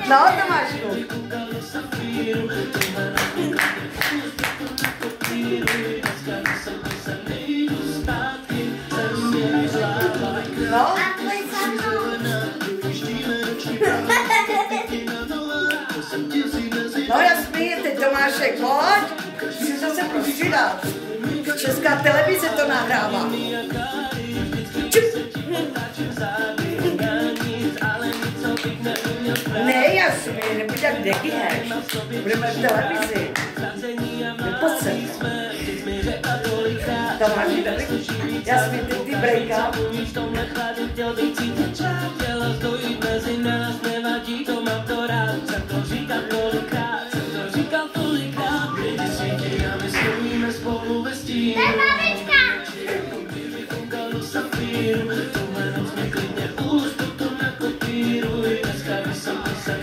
No, Tomášku. No? No jasný, teď Tomášek, pojď. Musíš zase prostřídat. Česká televize to nahrává. Ne, jasný, nebuď jak dekyheš. Budeme v televizi. Vypod se. Tomáši, dobrý. Jasný, ty brejka.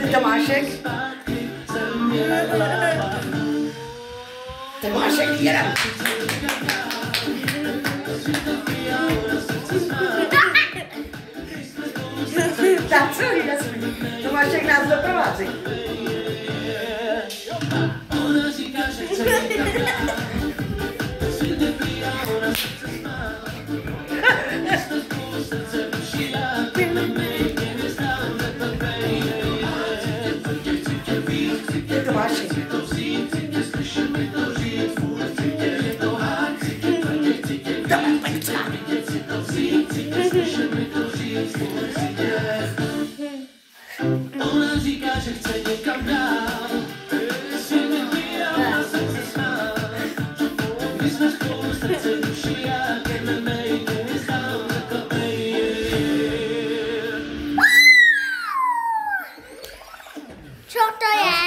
Ty Tomášek? Tomášek, jeden. Tak co, Tomášek nás doprovází. Ona říká, že chce někam dál. My jsme spolu srdce duši, jak jedeme, jde stál takovej. Co to je?